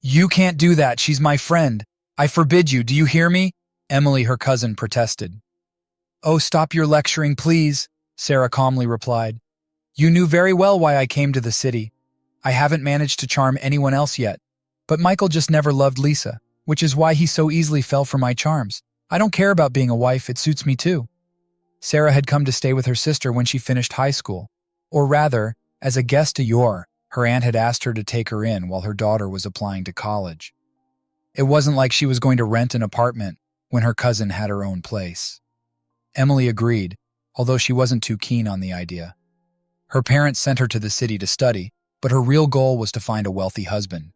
"You can't do that. She's my friend. I forbid you. Do you hear me?" Emily, her cousin, protested. "Oh, stop your lecturing, please," Sarah calmly replied. "You knew very well why I came to the city. I haven't managed to charm anyone else yet. But Michael just never loved Lisa, which is why he so easily fell for my charms. I don't care about being a wife, it suits me too." Sarah had come to stay with her sister when she finished high school. Or rather, as a guest to her aunt had asked her to take her in while her daughter was applying to college. It wasn't like she was going to rent an apartment when her cousin had her own place. Emily agreed, although she wasn't too keen on the idea. Her parents sent her to the city to study, but her real goal was to find a wealthy husband.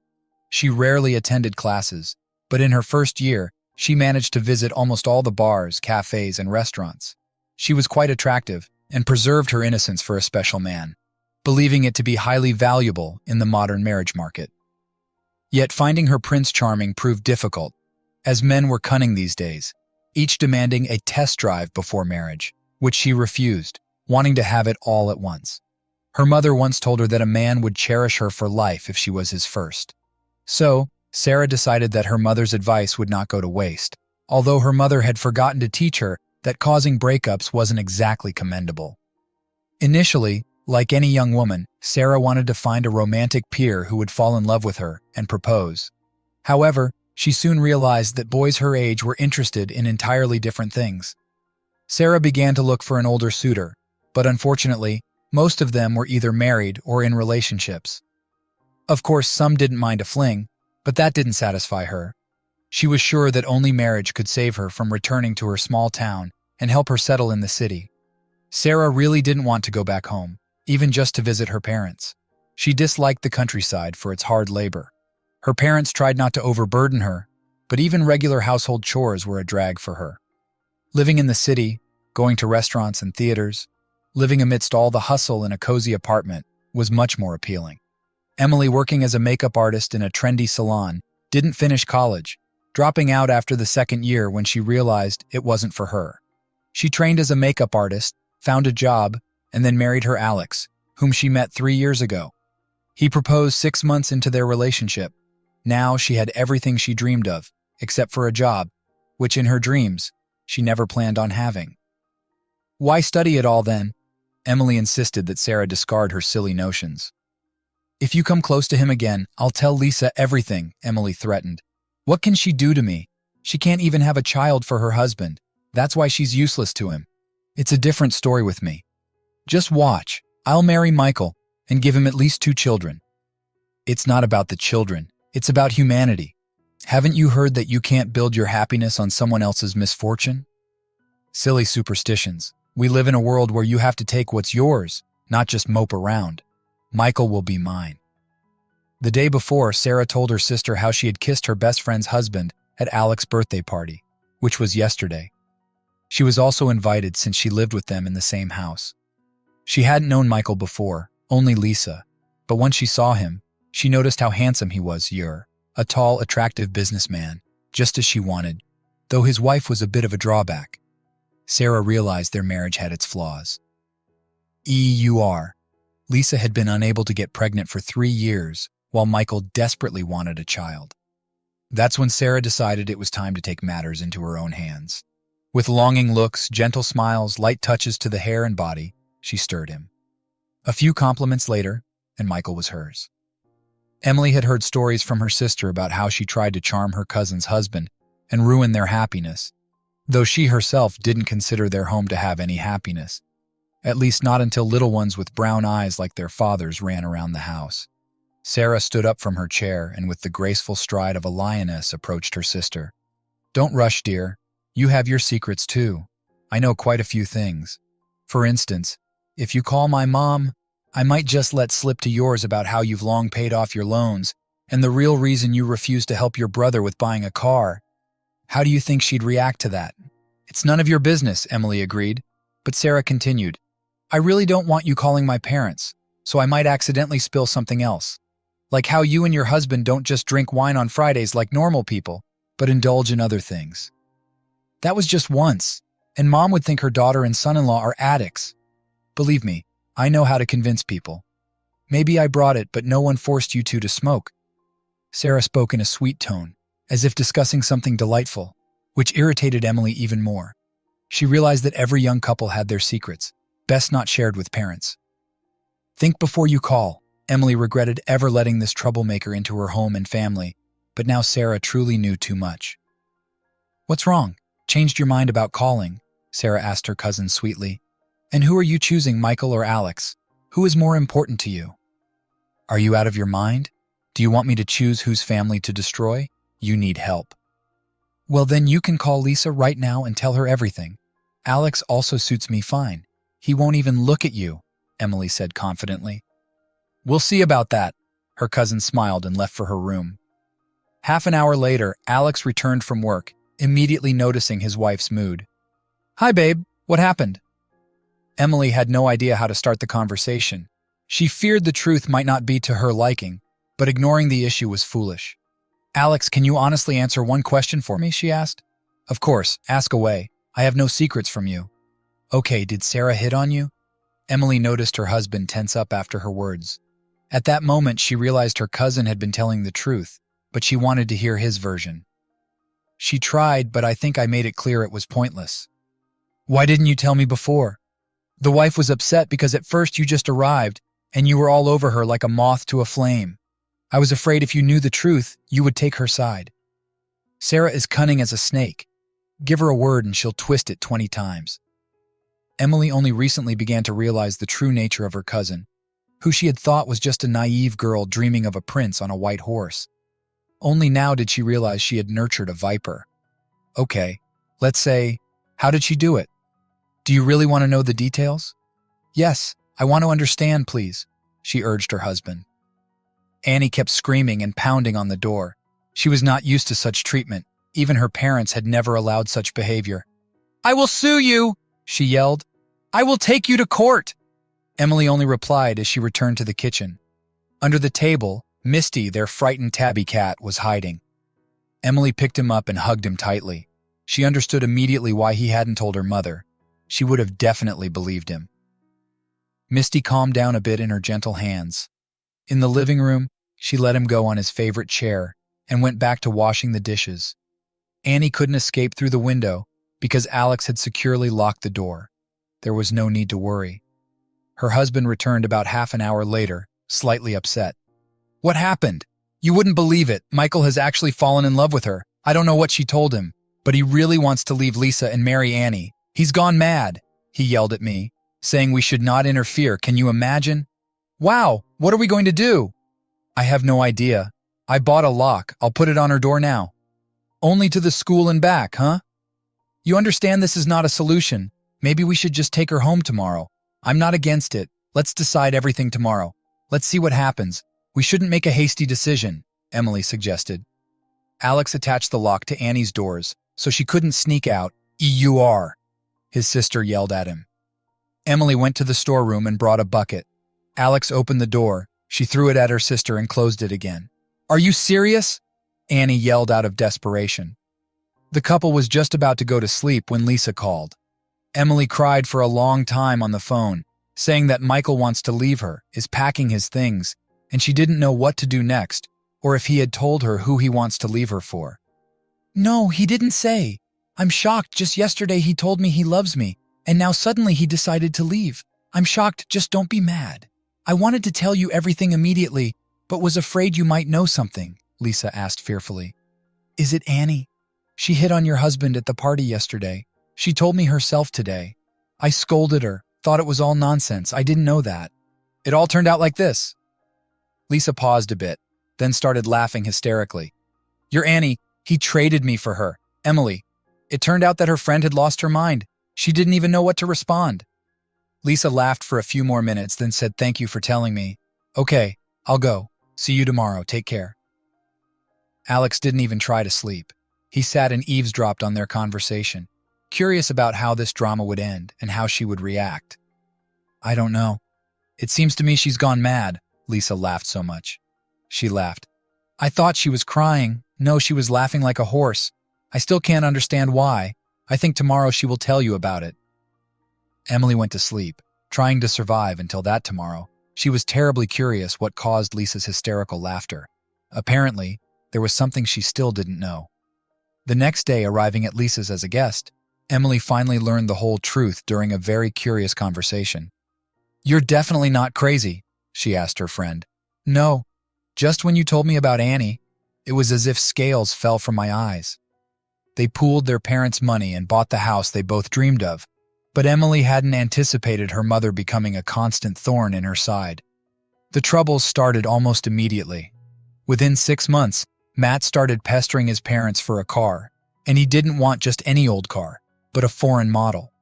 She rarely attended classes, but in her first year, she managed to visit almost all the bars, cafes, and restaurants. She was quite attractive and preserved her innocence for a special man, believing it to be highly valuable in the modern marriage market. Yet finding her prince charming proved difficult, as men were cunning these days, each demanding a test drive before marriage, which she refused, wanting to have it all at once. Her mother once told her that a man would cherish her for life if she was his first. So, Sarah decided that her mother's advice would not go to waste, although her mother had forgotten to teach her that causing breakups wasn't exactly commendable. Initially, like any young woman, Sarah wanted to find a romantic peer who would fall in love with her and propose. However, she soon realized that boys her age were interested in entirely different things. Sarah began to look for an older suitor, but unfortunately, most of them were either married or in relationships. Of course, some didn't mind a fling, but that didn't satisfy her. She was sure that only marriage could save her from returning to her small town and help her settle in the city. Sarah really didn't want to go back home, even just to visit her parents. She disliked the countryside for its hard labor. Her parents tried not to overburden her, but even regular household chores were a drag for her. Living in the city, going to restaurants and theaters, living amidst all the hustle in a cozy apartment was much more appealing. Emily, working as a makeup artist in a trendy salon, didn't finish college, dropping out after the second year when she realized it wasn't for her. She trained as a makeup artist, found a job, and then married her Alex, whom she met 3 years ago. He proposed 6 months into their relationship. Now she had everything she dreamed of, except for a job, which in her dreams, she never planned on having. Why study it all then? Emily insisted that Sarah discard her silly notions. "If you come close to him again, I'll tell Lisa everything," Emily threatened. "What can she do to me? She can't even have a child for her husband. That's why she's useless to him. It's a different story with me. Just watch. I'll marry Michael and give him at least 2 children." "It's not about the children. It's about humanity. Haven't you heard that you can't build your happiness on someone else's misfortune?" "Silly superstitions. We live in a world where you have to take what's yours, not just mope around. Michael will be mine." The day before, Sarah told her sister how she had kissed her best friend's husband at Alex's birthday party, which was yesterday. She was also invited since she lived with them in the same house. She hadn't known Michael before, only Lisa, but once she saw him, she noticed how handsome he was. A tall, attractive businessman, just as she wanted, though his wife was a bit of a drawback. Sarah realized their marriage had its flaws. Lisa had been unable to get pregnant for 3 years, while Michael desperately wanted a child. That's when Sarah decided it was time to take matters into her own hands. With longing looks, gentle smiles, light touches to the hair and body, she stirred him. A few compliments later, and Michael was hers. Emily had heard stories from her sister about how she tried to charm her cousin's husband and ruin their happiness, though she herself didn't consider their home to have any happiness, at least not until little ones with brown eyes like their father's ran around the house. Sarah stood up from her chair and with the graceful stride of a lioness approached her sister. "Don't rush, dear. You have your secrets too. I know quite a few things. For instance, if you call my mom, I might just let slip to yours about how you've long paid off your loans and the real reason you refused to help your brother with buying a car. How do you think she'd react to that?" "It's none of your business," Emily agreed, but Sarah continued. "I really don't want you calling my parents, so I might accidentally spill something else. Like how you and your husband don't just drink wine on Fridays like normal people, but indulge in other things. That was just once, and Mom would think her daughter and son-in-law are addicts. Believe me, I know how to convince people. Maybe I brought it, but no one forced you two to smoke." Sarah spoke in a sweet tone, as if discussing something delightful, which irritated Emily even more. She realized that every young couple had their secrets, best not shared with parents. Think before you call. Emily regretted ever letting this troublemaker into her home and family, but now Sarah truly knew too much. What's wrong? Changed your mind about calling? Sarah asked her cousin sweetly. And who are you choosing, Michael or Alex? Who is more important to you? Are you out of your mind? Do you want me to choose whose family to destroy? You need help. Well, then you can call Lisa right now and tell her everything. Alex also suits me fine. He won't even look at you, Emily said confidently. We'll see about that. Her cousin smiled and left for her room. Half an hour later, Alex returned from work, immediately noticing his wife's mood. Hi, babe. What happened? Emily had no idea how to start the conversation. She feared the truth might not be to her liking, but ignoring the issue was foolish. Alex, can you honestly answer one question for me? She asked. Of course, ask away. I have no secrets from you. Okay, did Sarah hit on you? Emily noticed her husband tense up after her words. At that moment, she realized her cousin had been telling the truth, but she wanted to hear his version. She tried, but I think I made it clear it was pointless. Why didn't you tell me before? The wife was upset because at first you just arrived, and you were all over her like a moth to a flame. I was afraid if you knew the truth, you would take her side. Sarah is cunning as a snake. Give her a word and she'll twist it 20 times. Emily only recently began to realize the true nature of her cousin, who she had thought was just a naive girl dreaming of a prince on a white horse. Only now did she realize she had nurtured a viper. Okay, let's say, how did she do it? Do you really want to know the details? Yes, I want to understand, please, she urged her husband. Annie kept screaming and pounding on the door. She was not used to such treatment. Even her parents had never allowed such behavior. I will sue you, she yelled. I will take you to court. Emily only replied as she returned to the kitchen. Under the table, Misty, their frightened tabby cat, was hiding. Emily picked him up and hugged him tightly. She understood immediately why he hadn't told her mother. She would have definitely believed him. Misty calmed down a bit in her gentle hands. In the living room, she let him go on his favorite chair and went back to washing the dishes. Annie couldn't escape through the window because Alex had securely locked the door. There was no need to worry. Her husband returned about half an hour later, slightly upset. What happened? You wouldn't believe it. Michael has actually fallen in love with her. I don't know what she told him, but he really wants to leave Lisa and marry Annie. He's gone mad, he yelled at me, saying we should not interfere. Can you imagine? Wow, what are we going to do? I have no idea. I bought a lock. I'll put it on her door now. Only to the school and back, huh? You understand this is not a solution. Maybe we should just take her home tomorrow. I'm not against it. Let's decide everything tomorrow. Let's see what happens. We shouldn't make a hasty decision, Emily suggested. Alex attached the lock to Annie's doors so she couldn't sneak out. EUR, his sister yelled at him. Emily went to the storeroom and brought a bucket. Alex opened the door. She threw it at her sister and closed it again. Are you serious? Annie yelled out of desperation. The couple was just about to go to sleep when Lisa called. Emily cried for a long time on the phone, saying that Michael wants to leave her, is packing his things, and she didn't know what to do next, or if he had told her who he wants to leave her for. No, he didn't say. I'm shocked. Just yesterday he told me he loves me, and now suddenly he decided to leave. I'm shocked. Just don't be mad. I wanted to tell you everything immediately, but was afraid you might know something, Lisa asked fearfully. Is it Annie? She hit on your husband at the party yesterday. She told me herself today. I scolded her, thought it was all nonsense. I didn't know that. It all turned out like this. Lisa paused a bit, then started laughing hysterically. Your Annie, he traded me for her. Emily. It turned out that her friend had lost her mind. She didn't even know what to respond. Lisa laughed for a few more minutes, then said thank you for telling me. Okay, I'll go. See you tomorrow. Take care. Alex didn't even try to sleep. He sat and eavesdropped on their conversation, curious about how this drama would end and how she would react. I don't know. It seems to me she's gone mad. Lisa laughed so much. She laughed. I thought she was crying. No, she was laughing like a horse. I still can't understand why. I think tomorrow she will tell you about it. Emily went to sleep, trying to survive until that tomorrow. She was terribly curious what caused Lisa's hysterical laughter. Apparently, there was something she still didn't know. The next day, arriving at Lisa's as a guest, Emily finally learned the whole truth during a very curious conversation. "You're definitely not crazy," she asked her friend. "No, just when you told me about Annie, it was as if scales fell from my eyes." They pooled their parents' money and bought the house they both dreamed of, but Emily hadn't anticipated her mother becoming a constant thorn in her side. The troubles started almost immediately. Within 6 months, Matt started pestering his parents for a car, and he didn't want just any old car, but a foreign model.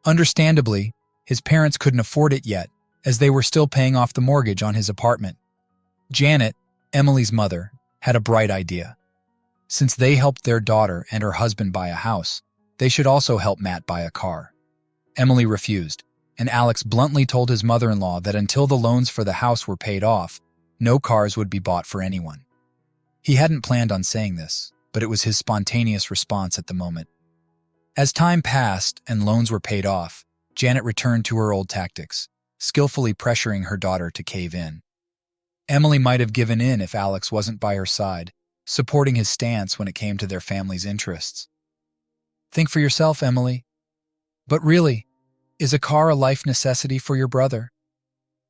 Understandably, his parents couldn't afford it yet, as they were still paying off the mortgage on his apartment. Janet, Emily's mother, had a bright idea. Since they helped their daughter and her husband buy a house, they should also help Matt buy a car. Emily refused, and Alex bluntly told his mother-in-law that until the loans for the house were paid off, no cars would be bought for anyone. He hadn't planned on saying this, but it was his spontaneous response at the moment. As time passed and loans were paid off, Janet returned to her old tactics, skillfully pressuring her daughter to cave in. Emily might have given in if Alex wasn't by her side, supporting his stance when it came to their family's interests. "Think for yourself, Emily. But really, is a car a life necessity for your brother?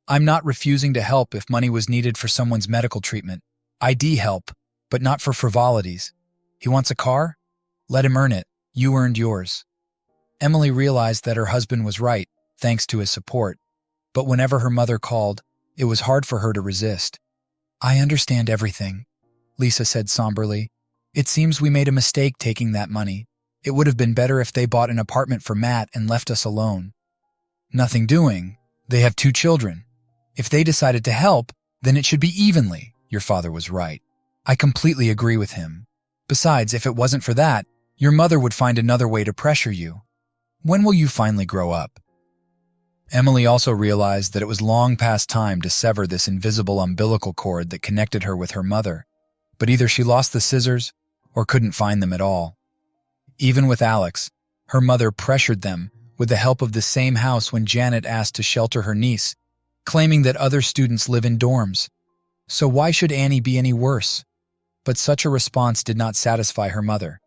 I'm not refusing to help if money was needed for someone's medical treatment. ID help, but not for frivolities. He wants a car? Let him earn it. You earned yours." Emily realized that her husband was right, thanks to his support, but whenever her mother called, it was hard for her to resist. "I understand everything," Lisa said somberly. "It seems we made a mistake taking that money. It would have been better if they bought an apartment for Matt and left us alone." "Nothing doing. They have 2 children. If they decided to help, then it should be evenly." Your father was right. I completely agree with him. Besides, if it wasn't for that, your mother would find another way to pressure you. When will you finally grow up? Emily also realized that it was long past time to sever this invisible umbilical cord that connected her with her mother, but either she lost the scissors or couldn't find them at all. Even with Alex, her mother pressured them with the help of the same house when Janet asked to shelter her niece, claiming that other students live in dorms. So why should Annie be any worse? But such a response did not satisfy her mother.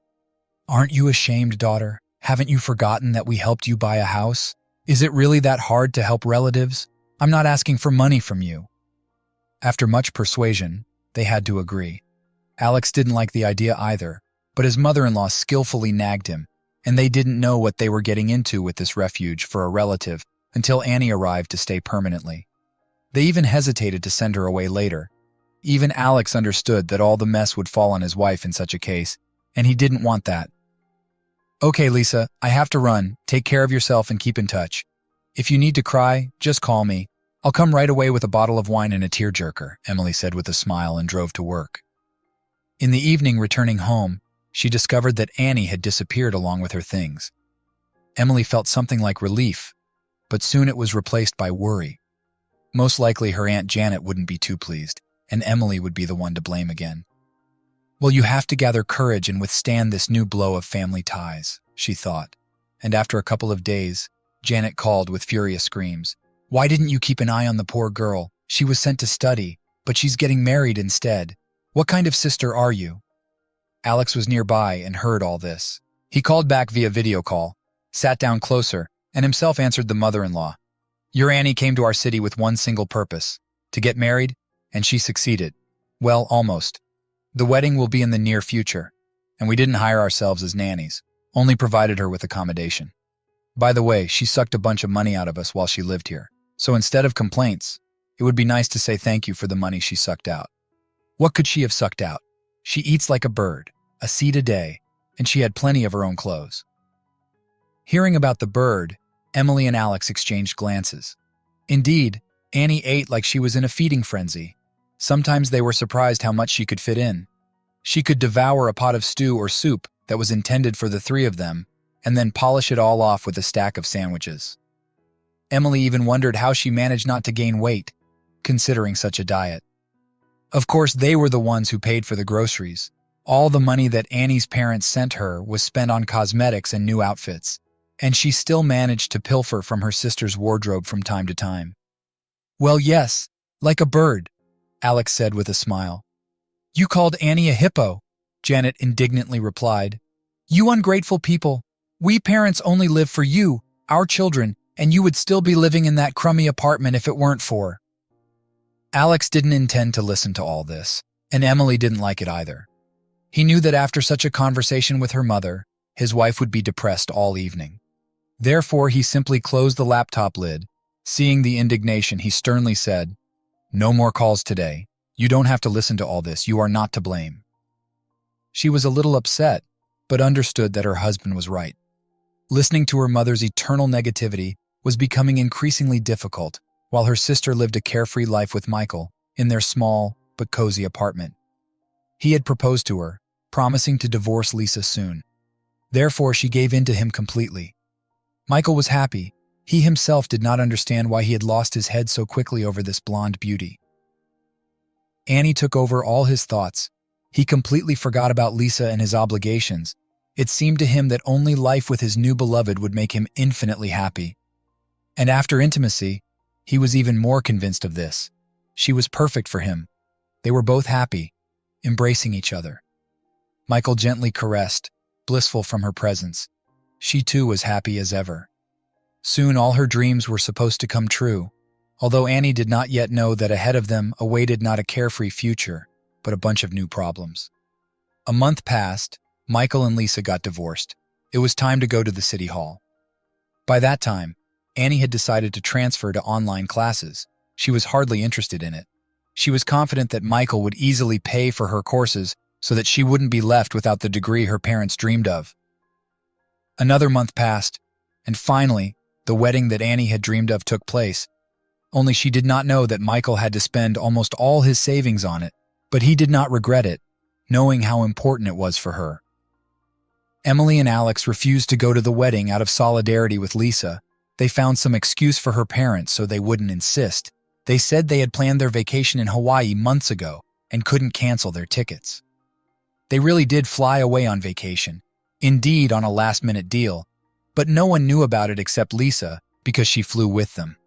"Aren't you ashamed, daughter? Haven't you forgotten that we helped you buy a house? Is it really that hard to help relatives? I'm not asking for money from you." After much persuasion, they had to agree. Alex didn't like the idea either, but his mother-in-law skillfully nagged him, and they didn't know what they were getting into with this refuge for a relative until Annie arrived to stay permanently. They even hesitated to send her away later. Even Alex understood that all the mess would fall on his wife in such a case, and he didn't want that. "Okay, Lisa, I have to run. Take care of yourself and keep in touch. If you need to cry, just call me. I'll come right away with a bottle of wine and a tearjerker," Emily said with a smile and drove to work. In the evening, returning home, she discovered that Annie had disappeared along with her things. Emily felt something like relief, but soon it was replaced by worry. Most likely her Aunt Janet wouldn't be too pleased, and Emily would be the one to blame again. "Well, you have to gather courage and withstand this new blow of family ties," she thought. And after a couple of days, Janet called with furious screams. "Why didn't you keep an eye on the poor girl? She was sent to study, but she's getting married instead. What kind of sister are you?" Alex was nearby and heard all this. He called back via video call, sat down closer, and himself answered the mother-in-law. "Your Annie came to our city with one single purpose, to get married, and she succeeded. Well, almost. The wedding will be in the near future, and we didn't hire ourselves as nannies, only provided her with accommodation. By the way, she sucked a bunch of money out of us while she lived here, so instead of complaints, it would be nice to say thank you for the money she sucked out." What could she have sucked out? She eats like a bird, a seed a day, and she had plenty of her own clothes. Hearing about the bird, Emily and Alex exchanged glances. Indeed, Annie ate like she was in a feeding frenzy. Sometimes they were surprised how much she could fit in. She could devour a pot of stew or soup that was intended for the 3 of them, and then polish it all off with a stack of sandwiches. Emily even wondered how she managed not to gain weight, considering such a diet. Of course, they were the ones who paid for the groceries. All the money that Annie's parents sent her was spent on cosmetics and new outfits, and she still managed to pilfer from her sister's wardrobe from time to time. "Well, yes, like a bird," Alex said with a smile. You called Annie a hippo, Janet indignantly replied. You ungrateful people. We parents only live for you, our children, and you would still be living in that crummy apartment if it weren't for. Alex didn't intend to listen to all this, and Emily didn't like it either. He knew that after such a conversation with her mother, his wife would be depressed all evening. Therefore, he simply closed the laptop lid. Seeing the indignation, he sternly said, No more calls today. You don't have to listen to all this. You are not to blame. She was a little upset, but understood that her husband was right. Listening to her mother's eternal negativity was becoming increasingly difficult, while her sister lived a carefree life with Michael in their small but cozy apartment. He had proposed to her, promising to divorce Lisa soon. Therefore, she gave in to him completely. Michael was happy. He himself did not understand why he had lost his head so quickly over this blonde beauty. Annie took over all his thoughts. He completely forgot about Lisa and his obligations. It seemed to him that only life with his new beloved would make him infinitely happy. And after intimacy, he was even more convinced of this. She was perfect for him. They were both happy, embracing each other. Michael gently caressed, blissful from her presence. She too was happy as ever. Soon all her dreams were supposed to come true, although Annie did not yet know that ahead of them awaited not a carefree future, but a bunch of new problems. A month passed. Michael and Lisa got divorced. It was time to go to the city hall. By that time, Annie had decided to transfer to online classes. She was hardly interested in it. She was confident that Michael would easily pay for her courses so that she wouldn't be left without the degree her parents dreamed of. Another month passed, and finally, the wedding that Annie had dreamed of took place. Only she did not know that Michael had to spend almost all his savings on it, but he did not regret it, knowing how important it was for her. Emily and Alex refused to go to the wedding out of solidarity with Lisa. They found some excuse for her parents so they wouldn't insist. They said they had planned their vacation in Hawaii months ago and couldn't cancel their tickets. They really did fly away on vacation, indeed on a last-minute deal, but no one knew about it except Lisa because she flew with them.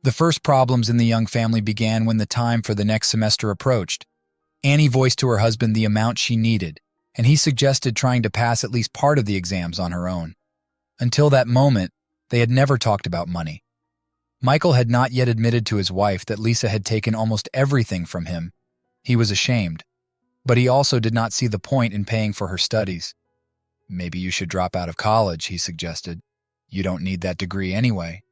The first problems in the young family began when the time for the next semester approached. Annie voiced to her husband the amount she needed, and he suggested trying to pass at least part of the exams on her own. Until that moment, they had never talked about money. Michael had not yet admitted to his wife that Lisa had taken almost everything from him. He was ashamed, but he also did not see the point in paying for her studies. Maybe you should drop out of college, he suggested. You don't need that degree anyway.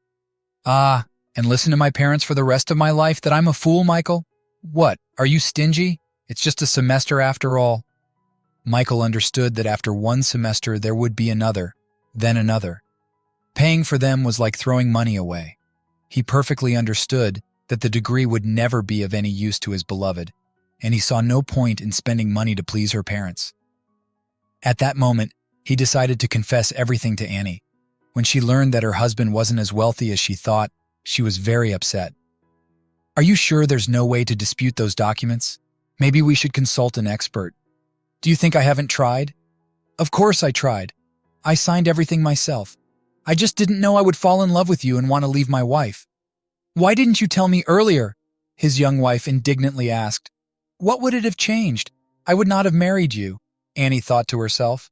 And listen to my parents for the rest of my life that I'm a fool, Michael? What, are you stingy? It's just a semester after all. Michael understood that after one semester there would be another, then another. Paying for them was like throwing money away. He perfectly understood that the degree would never be of any use to his beloved, and he saw no point in spending money to please her parents. At that moment, he decided to confess everything to Annie. When she learned that her husband wasn't as wealthy as she thought, she was very upset. Are you sure there's no way to dispute those documents? Maybe we should consult an expert. Do you think I haven't tried? Of course I tried. I signed everything myself. I just didn't know I would fall in love with you and want to leave my wife. Why didn't you tell me earlier? His young wife indignantly asked. What would it have changed? I would not have married you, Annie thought to herself.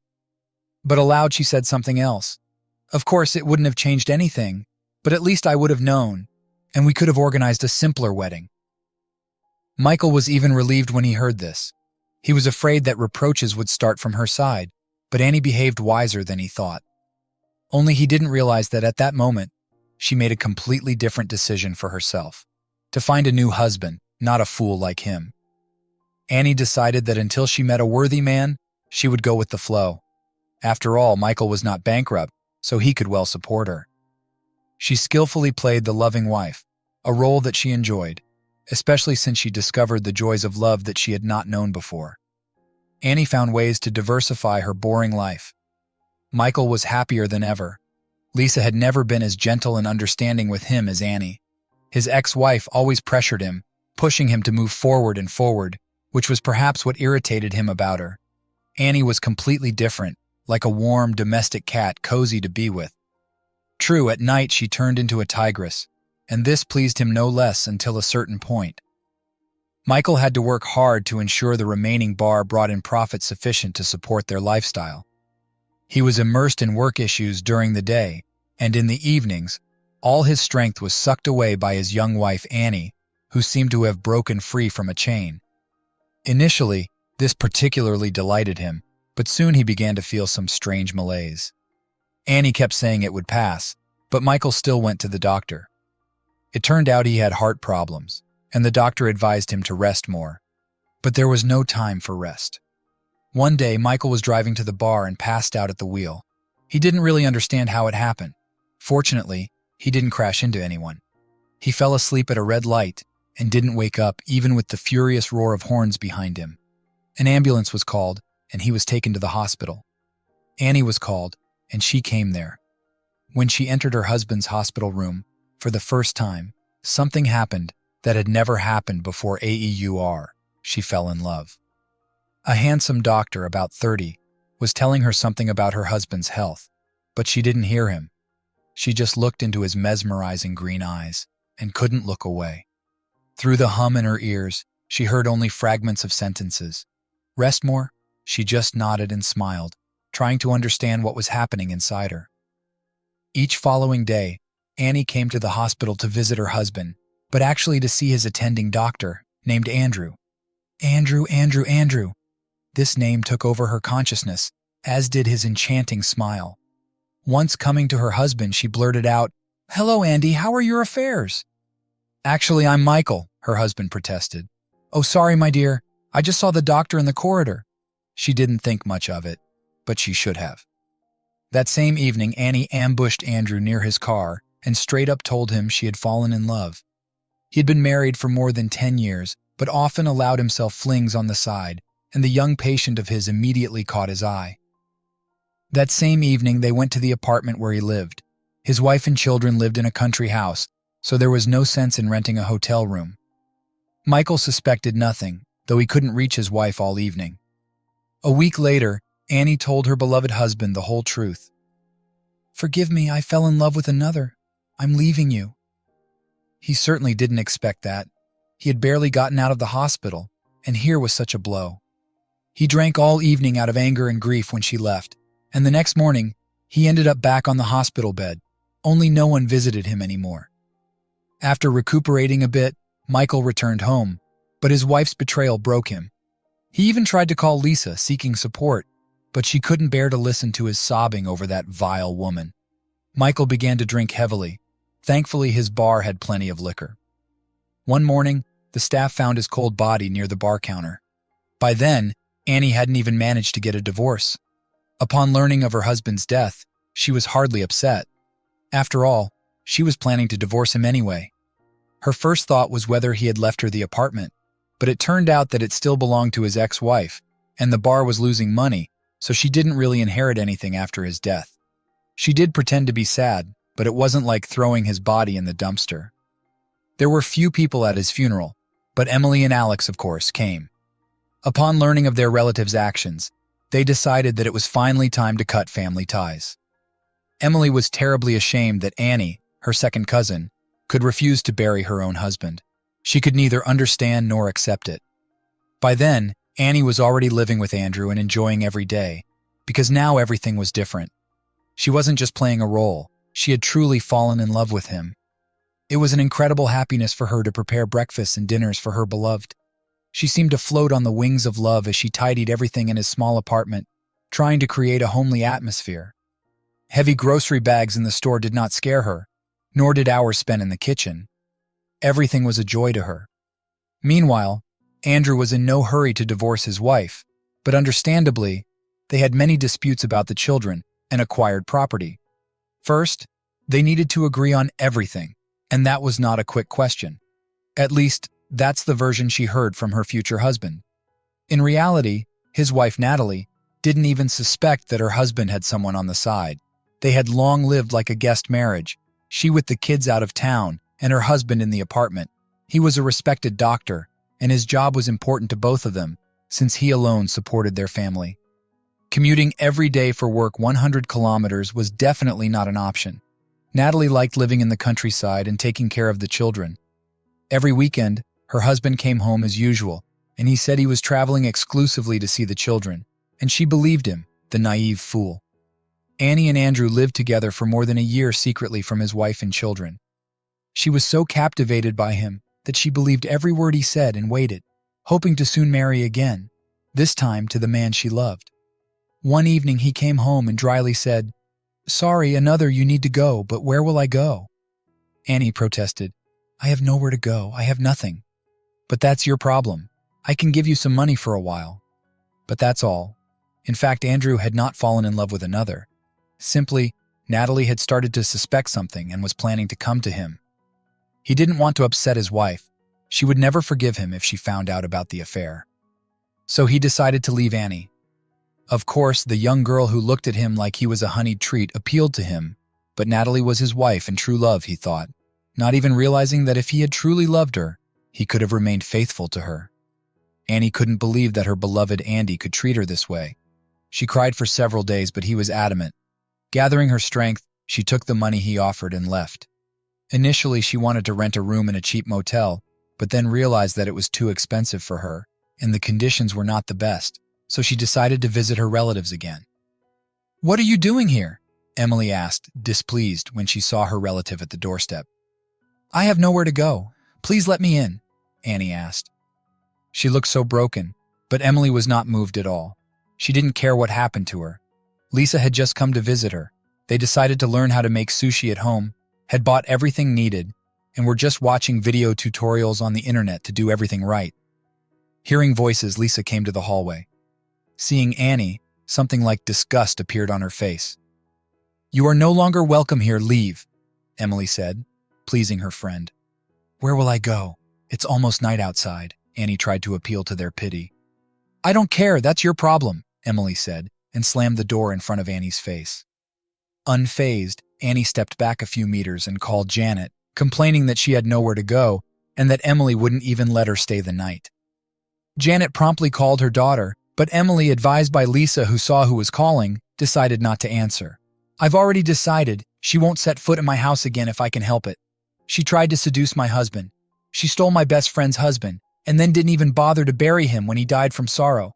But aloud she said something else. Of course it wouldn't have changed anything, but at least I would have known, and we could have organized a simpler wedding. Michael was even relieved when he heard this. He was afraid that reproaches would start from her side, but Annie behaved wiser than he thought. Only he didn't realize that at that moment, she made a completely different decision for herself. To find a new husband, not a fool like him. Annie decided that until she met a worthy man, she would go with the flow. After all, Michael was not bankrupt, so he could well support her. She skillfully played the loving wife, a role that she enjoyed, especially since she discovered the joys of love that she had not known before. Annie found ways to diversify her boring life. Michael was happier than ever. Lisa had never been as gentle and understanding with him as Annie. His ex-wife always pressured him, pushing him to move forward and forward, which was perhaps what irritated him about her. Annie was completely different, like a warm, domestic cat cozy to be with. True, at night she turned into a tigress, and this pleased him no less until a certain point. Michael had to work hard to ensure the remaining bar brought in profit sufficient to support their lifestyle. He was immersed in work issues during the day, and in the evenings, all his strength was sucked away by his young wife Annie, who seemed to have broken free from a chain. Initially, this particularly delighted him, but soon he began to feel some strange malaise. Annie kept saying it would pass, but Michael still went to the doctor. It turned out he had heart problems, and the doctor advised him to rest more. But there was no time for rest. One day, Michael was driving to the bar and passed out at the wheel. He didn't really understand how it happened. Fortunately, he didn't crash into anyone. He fell asleep at a red light and didn't wake up even with the furious roar of horns behind him. An ambulance was called, and he was taken to the hospital. Annie was called, and she came there. When she entered her husband's hospital room, for the first time, something happened that had never happened before. She fell in love. A handsome doctor, about 30, was telling her something about her husband's health, but she didn't hear him. She just looked into his mesmerizing green eyes and couldn't look away. Through the hum in her ears, she heard only fragments of sentences. Rest more? She just nodded and smiled, trying to understand what was happening inside her. Each following day, Annie came to the hospital to visit her husband, but actually to see his attending doctor, named Andrew. Andrew. This name took over her consciousness, as did his enchanting smile. Once coming to her husband, she blurted out, "Hello, Andy, how are your affairs?" "Actually, I'm Michael," her husband protested. "Oh, sorry, my dear. I just saw the doctor in the corridor." She didn't think much of it, but she should have. That same evening, Annie ambushed Andrew near his car and straight up told him she had fallen in love. He had been married for more than 10 years, but often allowed himself flings on the side, and the young patient of his immediately caught his eye. That same evening, they went to the apartment where he lived. His wife and children lived in a country house, so there was no sense in renting a hotel room. Michael suspected nothing, though he couldn't reach his wife all evening. A week later, Annie told her beloved husband the whole truth. "Forgive me, I fell in love with another. I'm leaving you." He certainly didn't expect that. He had barely gotten out of the hospital, and here was such a blow. He drank all evening out of anger and grief when she left, and the next morning, he ended up back on the hospital bed, only no one visited him anymore. After recuperating a bit, Michael returned home, but his wife's betrayal broke him. He even tried to call Lisa, seeking support, but she couldn't bear to listen to his sobbing over that vile woman. Michael began to drink heavily. Thankfully, his bar had plenty of liquor. One morning, the staff found his cold body near the bar counter. By then, Annie hadn't even managed to get a divorce. Upon learning of her husband's death, she was hardly upset. After all, she was planning to divorce him anyway. Her first thought was whether he had left her the apartment, but it turned out that it still belonged to his ex-wife, and the bar was losing money, so she didn't really inherit anything after his death. She did pretend to be sad, but it wasn't like throwing his body in the dumpster. There were few people at his funeral, but Emily and Alex, of course, came. Upon learning of their relatives' actions, they decided that it was finally time to cut family ties. Emily was terribly ashamed that Annie, her second cousin, could refuse to bury her own husband. She could neither understand nor accept it. By then, Annie was already living with Andrew and enjoying every day, because now everything was different. She wasn't just playing a role, she had truly fallen in love with him. It was an incredible happiness for her to prepare breakfasts and dinners for her beloved. She seemed to float on the wings of love as she tidied everything in his small apartment, trying to create a homely atmosphere. Heavy grocery bags in the store did not scare her, nor did hours spent in the kitchen. Everything was a joy to her. Meanwhile, Andrew was in no hurry to divorce his wife, but understandably, they had many disputes about the children and acquired property. First, they needed to agree on everything, and that was not a quick question. At least, that's the version she heard from her future husband. In reality, his wife Natalie didn't even suspect that her husband had someone on the side. They had long lived like a guest marriage, she with the kids out of town and her husband in the apartment. He was a respected doctor, and his job was important to both of them, since he alone supported their family. Commuting every day for work 100 kilometers was definitely not an option. Natalie liked living in the countryside and taking care of the children. Every weekend, Her husband came home as usual, and he said he was traveling exclusively to see the children, and she believed him, the naive fool. Annie and Andrew lived together for more than a year secretly from his wife and children. She was so captivated by him that she believed every word he said and waited, hoping to soon marry again, this time to the man she loved. One evening he came home and dryly said, "Sorry, another, you need to go, but where will I go?" Annie protested, "I have nowhere to go, I have nothing." "But that's your problem. I can give you some money for a while." But that's all. In fact, Andrew had not fallen in love with another. Simply, Natalie had started to suspect something and was planning to come to him. He didn't want to upset his wife. She would never forgive him if she found out about the affair. So he decided to leave Annie. Of course, the young girl who looked at him like he was a honeyed treat appealed to him, but Natalie was his wife and true love, he thought, not even realizing that if he had truly loved her, he could have remained faithful to her. Annie couldn't believe that her beloved Andy could treat her this way. She cried for several days, but he was adamant. Gathering her strength, she took the money he offered and left. Initially, she wanted to rent a room in a cheap motel, but then realized that it was too expensive for her, and the conditions were not the best, so she decided to visit her relatives again. "What are you doing here?" Emily asked, displeased when she saw her relative at the doorstep. "I have nowhere to go. Please let me in," Annie asked. She looked so broken, but Emily was not moved at all. She didn't care what happened to her. Lisa had just come to visit her. They decided to learn how to make sushi at home, had bought everything needed, and were just watching video tutorials on the internet to do everything right. Hearing voices, Lisa came to the hallway. Seeing Annie, something like disgust appeared on her face. "You are no longer welcome here, leave," Emily said, pleasing her friend. "Where will I go? It's almost night outside," Annie tried to appeal to their pity. "I don't care, that's your problem," Emily said, and slammed the door in front of Annie's face. Unfazed, Annie stepped back a few meters and called Janet, complaining that she had nowhere to go and that Emily wouldn't even let her stay the night. Janet promptly called her daughter, but Emily, advised by Lisa, who saw who was calling, decided not to answer. "I've already decided she won't set foot in my house again if I can help it. She tried to seduce my husband. She stole my best friend's husband and then didn't even bother to bury him when he died from sorrow.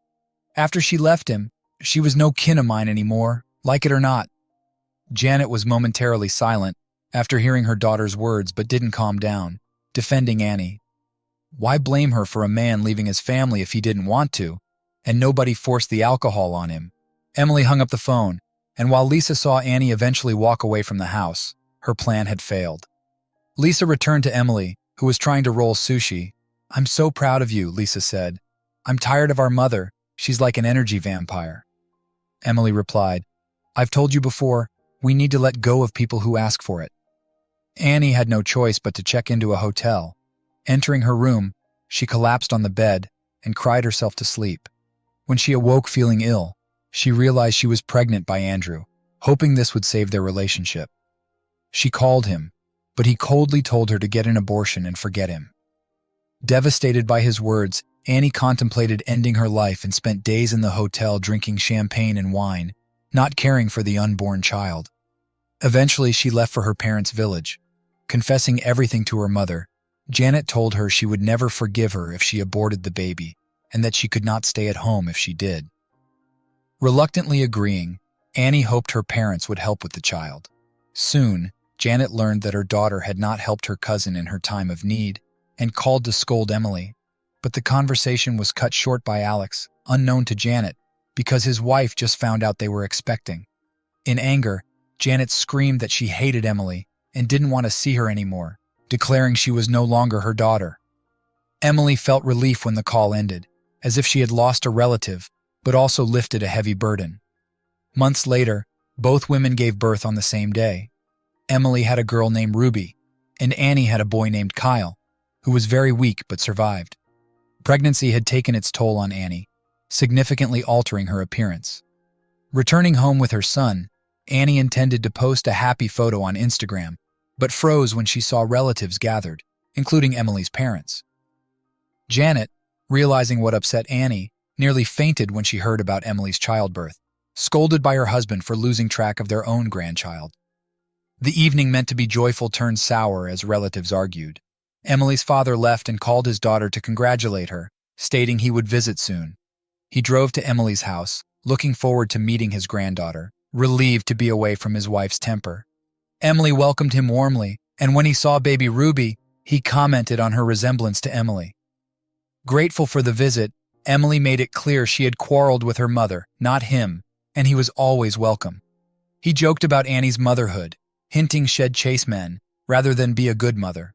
After she left him, she was no kin of mine anymore, like it or not." Janet was momentarily silent after hearing her daughter's words, but didn't calm down, defending Annie. Why blame her for a man leaving his family if he didn't want to, and nobody forced the alcohol on him? Emily hung up the phone, and while Lisa saw Annie eventually walk away from the house, her plan had failed. Lisa returned to Emily, who was trying to roll sushi. "I'm so proud of you," Lisa said. "I'm tired of our mother. She's like an energy vampire." Emily replied, "I've told you before, we need to let go of people who ask for it." Annie had no choice but to check into a hotel. Entering her room, she collapsed on the bed and cried herself to sleep. When she awoke feeling ill, she realized she was pregnant by Andrew, hoping this would save their relationship. She called him, but he coldly told her to get an abortion and forget him. Devastated by his words, Annie contemplated ending her life and spent days in the hotel drinking champagne and wine, not caring for the unborn child. Eventually, she left for her parents' village. Confessing everything to her mother, Janet told her she would never forgive her if she aborted the baby, and that she could not stay at home if she did. Reluctantly agreeing, Annie hoped her parents would help with the child. Soon, Janet learned that her daughter had not helped her cousin in her time of need and called to scold Emily. But the conversation was cut short by Alex, unknown to Janet, because his wife just found out they were expecting. In anger, Janet screamed that she hated Emily and didn't want to see her anymore, declaring she was no longer her daughter. Emily felt relief when the call ended, as if she had lost a relative, but also lifted a heavy burden. Months later, both women gave birth on the same day. Emily had a girl named Ruby, and Annie had a boy named Kyle, who was very weak but survived. Pregnancy had taken its toll on Annie, significantly altering her appearance. Returning home with her son, Annie intended to post a happy photo on Instagram, but froze when she saw relatives gathered, including Emily's parents. Janet, realizing what upset Annie, nearly fainted when she heard about Emily's childbirth, scolded by her husband for losing track of their own grandchild. The evening meant to be joyful turned sour as relatives argued. Emily's father left and called his daughter to congratulate her, stating he would visit soon. He drove to Emily's house, looking forward to meeting his granddaughter, relieved to be away from his wife's temper. Emily welcomed him warmly, and when he saw baby Ruby, he commented on her resemblance to Emily. Grateful for the visit, Emily made it clear she had quarreled with her mother, not him, and he was always welcome. He joked about Annie's motherhood, hinting she'd chase men, rather than be a good mother.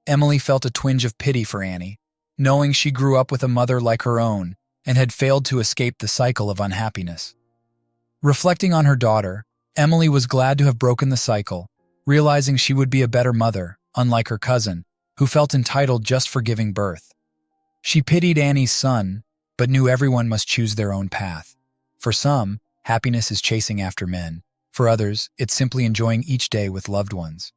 Emily felt a twinge of pity for Annie, knowing she grew up with a mother like her own and had failed to escape the cycle of unhappiness. Reflecting on her daughter, Emily was glad to have broken the cycle, realizing she would be a better mother, unlike her cousin, who felt entitled just for giving birth. She pitied Annie's son, but knew everyone must choose their own path. For some, happiness is chasing after men. For others, it's simply enjoying each day with loved ones.